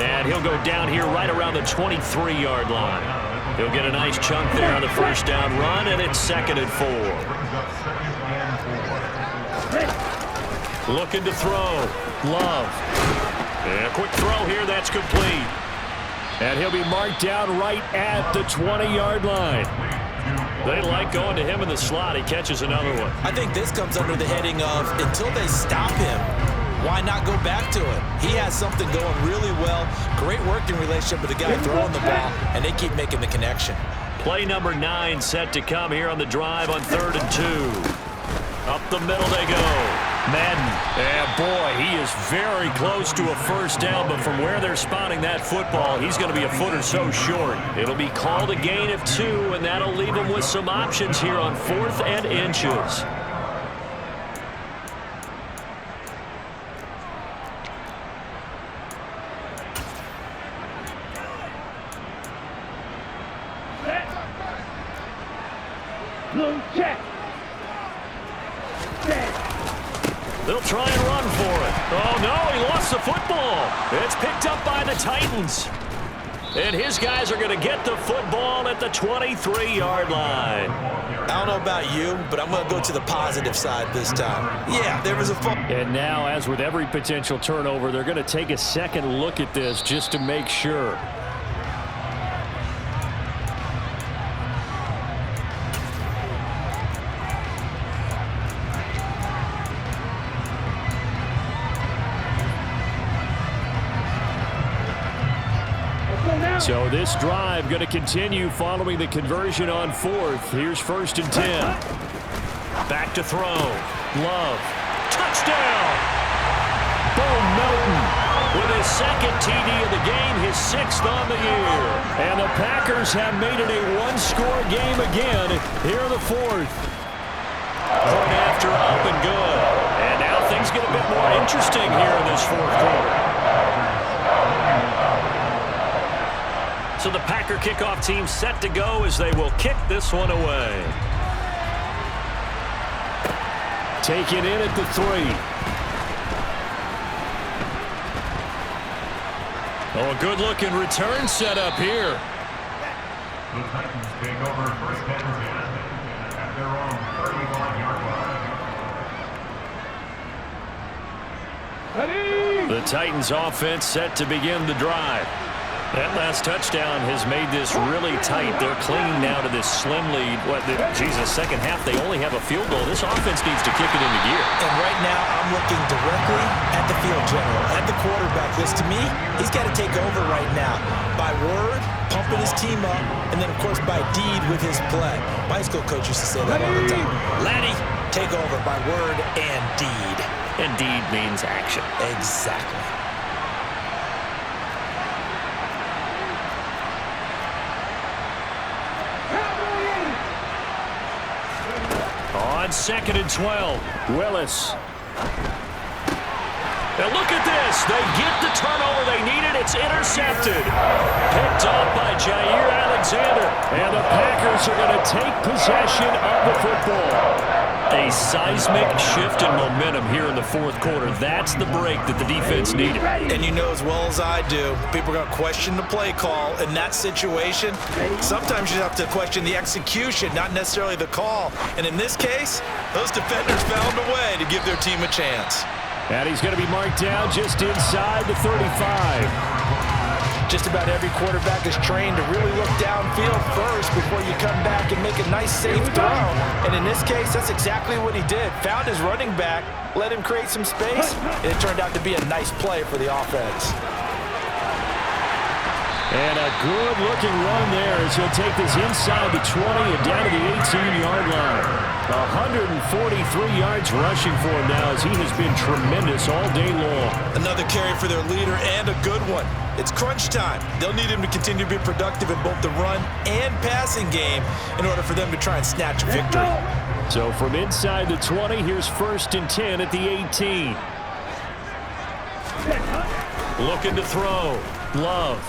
And he'll go down here right around the 23-yard line. He'll get a nice chunk there on the first down run, and it's 2nd and 4. Looking to throw. Love. And a quick throw here, that's complete. And he'll be marked down right at the 20-yard line. They like going to him in the slot. He catches another one. I think this comes under the heading of until they stop him, why not go back to it? He has something going really well. Great working relationship with the guy throwing the ball, and they keep making the connection. Play number 9 set to come here on the drive on 3rd and 2. Up the middle they go. Madden. And boy, he is very close to a first down, but from where they're spotting that football, he's going to be a foot or so short. It'll be called a gain of 2, and that'll leave him with some options here on 4th and inches. Check. They'll try and run for it. Oh, no, he lost the football. It's picked up by the Titans. And his guys are going to get the football at the 23-yard line. I don't know about you, but I'm going to go to the positive side this time. Yeah, there was a fumble. And now, as with every potential turnover, they're going to take a second look at this just to make sure. So this drive going to continue following the conversion on 4th. Here's 1st and 10. Back to throw. Love. Touchdown! Bo Melton with his 2nd TD of the game, his 6th on the year. And the Packers have made it a 1-score game again here in the 4th. Point after up and good. And now things get a bit more interesting here in this 4th quarter. So the Packer kickoff team set to go as they will kick this one away. Taken in at the 3. Oh, a good-looking return set up here. The Titans take over first and 10 at their own 31-yard line. The Titans offense set to begin the drive. That last touchdown has made this really tight. They're clinging now to this slim lead. Second half, they only have a field goal. This offense needs to kick it into gear. And right now, I'm looking directly at the field general, at the quarterback. Because to me, he's got to take over right now. By word, pumping his team up, and then, of course, by deed with his play. My high school coach used to say that all the time. Laddie, take over by word and deed. And deed means action. Exactly. On 2nd and 12, Willis. Now look at this. They get the turnover they needed. It's intercepted. Picked up by Jair Alexander. And the Packers are going to take possession of the football. A seismic shift in momentum here in the 4th quarter. That's the break that the defense needed. And you know as well as I do, people are going to question the play call in that situation. Sometimes you have to question the execution, not necessarily the call. And in this case, those defenders found a way to give their team a chance. And he's going to be marked down just inside the 35. Just about every quarterback is trained to really look downfield first before you come back and make a nice, safe throw. And in this case, that's exactly what he did. Found his running back, let him create some space, and it turned out to be a nice play for the offense. And a good-looking run there as he'll take this inside the 20 and down to the 18-yard line. 143 yards rushing for him now as he has been tremendous all day long. Another carry for their leader and a good one. It's crunch time. They'll need him to continue to be productive in both the run and passing game in order for them to try and snatch a victory. So from inside the 20, here's 1st and 10 at the 18. Looking to throw. Love.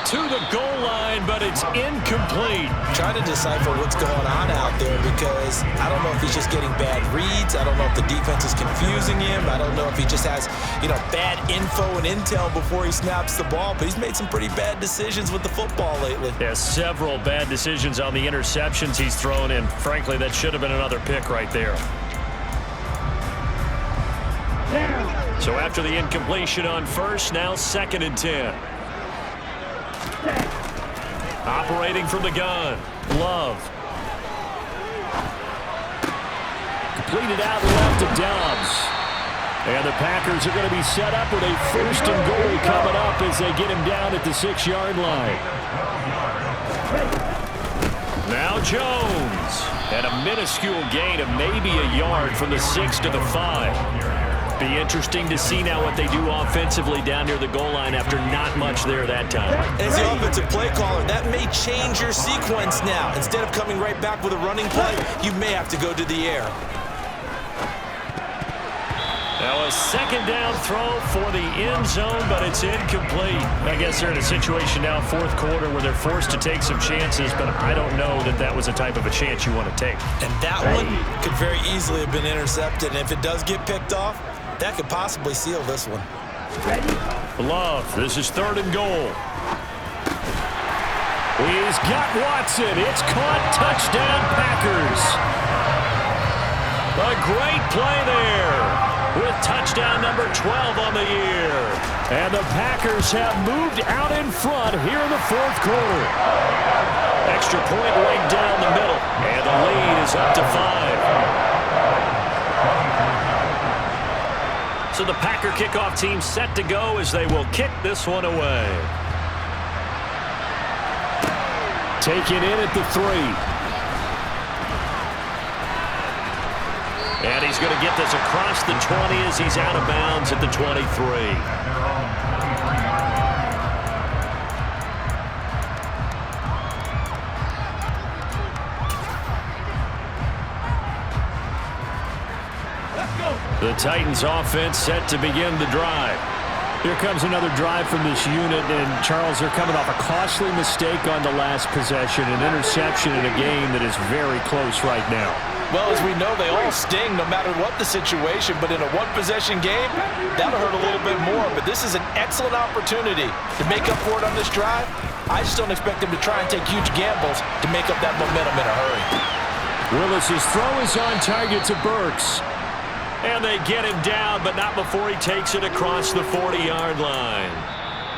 To the goal line, but it's incomplete. Trying to decipher what's going on out there because I don't know if he's just getting bad reads. I don't know if the defense is confusing him. I don't know if he just has, bad info and intel before he snaps the ball. But he's made some pretty bad decisions with the football lately. Yeah, several bad decisions on the interceptions he's thrown in. Frankly, that should have been another pick right there. So after the incompletion on 1st, now 2nd and 10. Operating from the gun. Love. Completed out left to Dobbs. And the Packers are going to be set up with a 1st and goal coming up as they get him down at the 6-yard line. Now Jones. And a minuscule gain of maybe a yard from the 6 to the 5. Be interesting to see now what they do offensively down near the goal line after not much there that time. As the offensive play caller, that may change your sequence now. Instead of coming right back with a running play, you may have to go to the air. Now a 2nd down throw for the end zone, but it's incomplete. I guess they're in a situation now, 4th quarter, where they're forced to take some chances, but I don't know that that was a type of a chance you want to take. And that one could very easily have been intercepted, and if it does get picked off, that could possibly seal this one. Love, this is 3rd and goal. He's got Watson. It's caught. Touchdown, Packers. A great play there with touchdown number 12 on the year. And the Packers have moved out in front here in the 4th quarter. Extra point right down the middle. And the lead is up to 5. So the Packer kickoff team set to go as they will kick this one away. Taken in at the 3. And he's going to get this across the 20 as he's out of bounds at the 23. The Titans offense set to begin the drive. Here comes another drive from this unit, and Charles, they're coming off a costly mistake on the last possession, an interception in a game that is very close right now. Well, as we know, they all sting no matter what the situation, but in a one-possession game, that'll hurt a little bit more. But this is an excellent opportunity to make up for it on this drive. I just don't expect them to try and take huge gambles to make up that momentum in a hurry. Willis's throw is on target to Burks. And they get him down, but not before he takes it across the 40-yard line.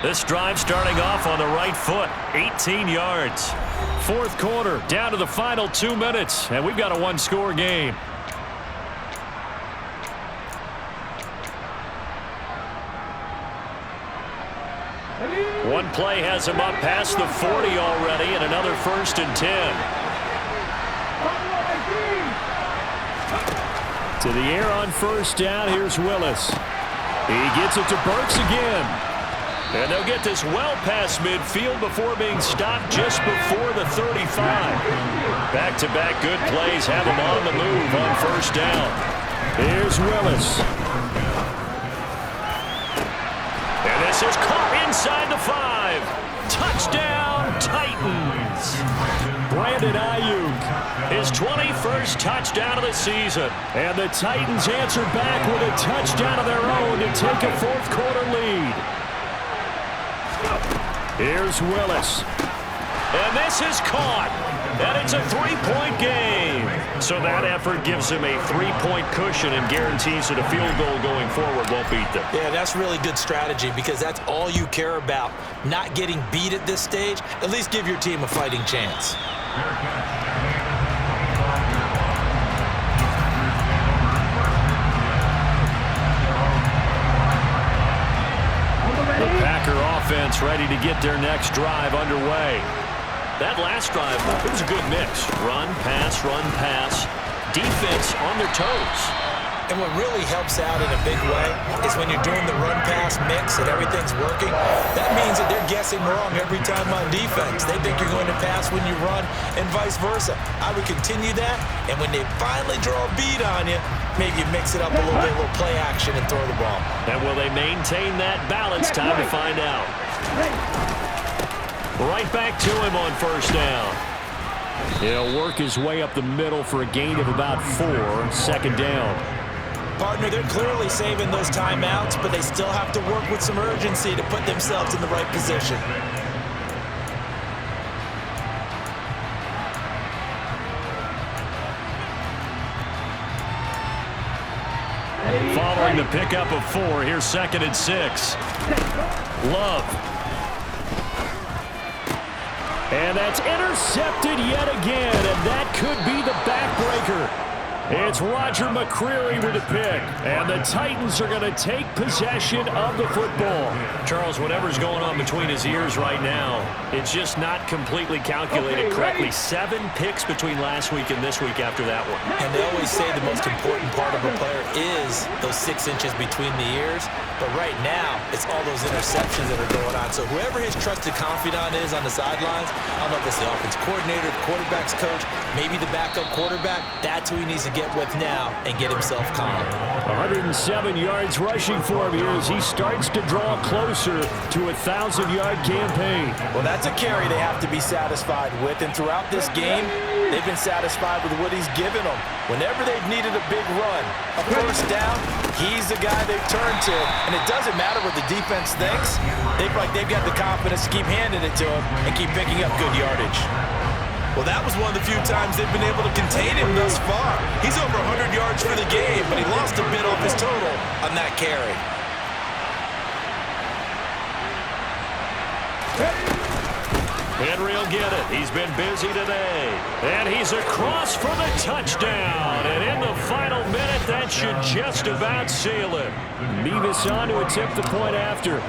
This drive starting off on the right foot, 18 yards. 4th quarter, down to the final 2 minutes, and we've got a one-score game. One play has him up past the 40 already, and another 1st and 10. To the air on 1st down, here's Willis. He gets it to Burks again. And they'll get this well past midfield before being stopped just before the 35. Back-to-back good plays have him on the move on 1st down. Here's Willis. And this is caught inside the 5. Touchdown, Titans. Brandon Ayuk, his 21st touchdown of the season. And the Titans answer back with a touchdown of their own to take a 4th quarter lead. Here's Willis. And this is caught. And it's a 3-point game. So that effort gives him a 3-point cushion and guarantees that a field goal going forward won't beat them. Yeah, that's really good strategy because that's all you care about. Not getting beat at this stage. At least give your team a fighting chance. Packer offense ready to get their next drive underway. That last drive, it was a good mix. Run, pass, defense on their toes. And what really helps out in a big way is when you're doing the run-pass mix and everything's working, that means that they're guessing wrong every time on defense. They think you're going to pass when you run and vice versa. I would continue that, and when they finally draw a beat on you, maybe you mix it up a little bit, a little play action and throw the ball. And will they maintain that balance? Time to find out. Right back to him on first down. He'll work his way up the middle for a gain of about 4, second down. Partner, they're clearly saving those timeouts, but they still have to work with some urgency to put themselves in the right position. Following the pickup of 4, here's 2nd and 6. Love. And that's intercepted yet again, and that could be the backbreaker. It's Roger McCreary with a pick, and the Titans are going to take possession of the football. Charles, whatever's going on between his ears right now, it's just not completely calculated correctly. 7 picks between last week and this week after that one. And they always say the most important part of a player is those 6 inches between the ears, but right now, it's all those interceptions that are going on. So whoever his trusted confidant is on the sidelines, I don't know if it's the offense coordinator, the quarterback's coach, maybe the backup quarterback, that's who he needs to get with now and get himself calm. 107 yards rushing for him here as he starts to draw closer to a 1,000-yard campaign. Well, that's a carry they have to be satisfied with, and throughout this game, they've been satisfied with what he's given them. Whenever they've needed a big run, a first down, he's the guy they've turned to, and it doesn't matter what the defense thinks. They've got the confidence to keep handing it to him and keep picking up good yardage. Well, that was one of the few times they've been able to contain him thus far. He's over 100 yards for the game, but he lost a bit off his total on that carry. Henry will get it. He's been busy today. And he's across for the touchdown. And in the final minute, that should just about seal it. Mevis on to attempt the point after.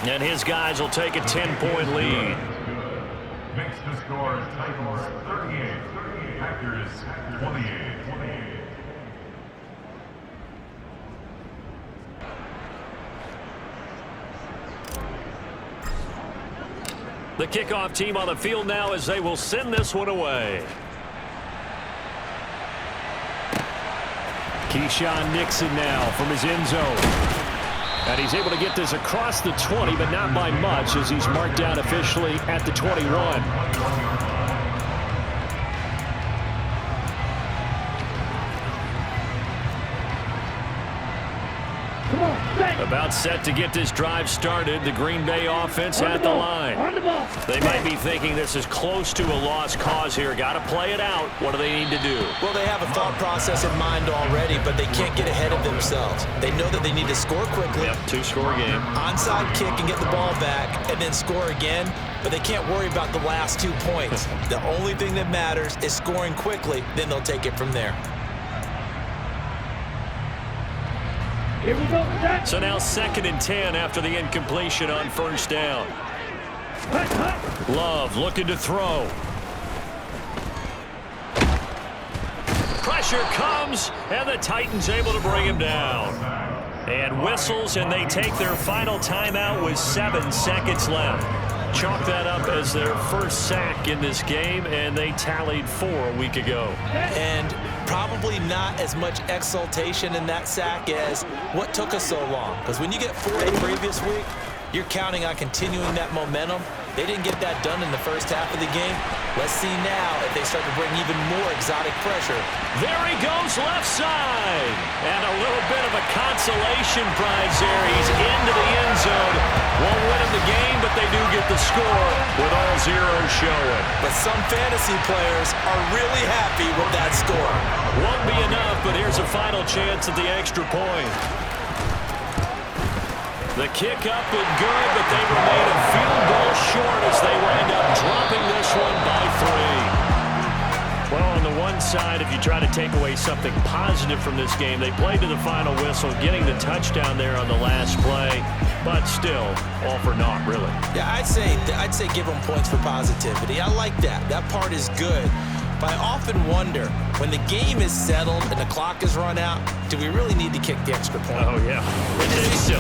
And his guys will take a 10-point lead. Makes the score Titans 38, Packers 28. The kickoff team on the field now as they will send this one away. Keyshawn Nixon now from his end zone. And he's able to get this across the 20, but not by much as he's marked down officially at the 21. About set to get this drive started. The Green Bay offense at the line. They might be thinking this is close to a lost cause here. Got to play it out. What do they need to do? Well, they have a thought process in mind already, but they can't get ahead of themselves. They know that they need to score quickly. Yep, 2-score game. Onside kick and get the ball back and then score again, but they can't worry about the last 2 points. The only thing that matters is scoring quickly, then they'll take it from there. Here we go. So now 2nd and 10 after the incompletion on first down. Love looking to throw. Pressure comes, and the Titans able to bring him down. And whistles, and they take their final timeout with 7 seconds left. Chalk that up as their first sack in this game, and they tallied 4 a week ago. And probably not as much exultation in that sack as what took us so long. Because when you get 4 the previous week, you're counting on continuing that momentum. They didn't get that done in the first half of the game. Let's see now if they start to bring even more exotic pressure. There he goes left side. And a little bit of a consolation prize there. He's into the end zone. Won't win him the game, but they do get the score with all zeros showing. But some fantasy players are really happy with that score. Won't be enough, but here's a final chance at the extra point. The kick up and good, but they remain a field goal short as they wind up dropping this one by 3. Well, on the the one side, if you try to take away something positive from this game, they played to the final whistle, getting the touchdown there on the last play, but still, all for naught, really. Yeah, I'd say give them points for positivity. I like that. That part is good. But I often wonder, when the game is settled and the clock is run out, do we really need to kick the extra point? Oh, yeah.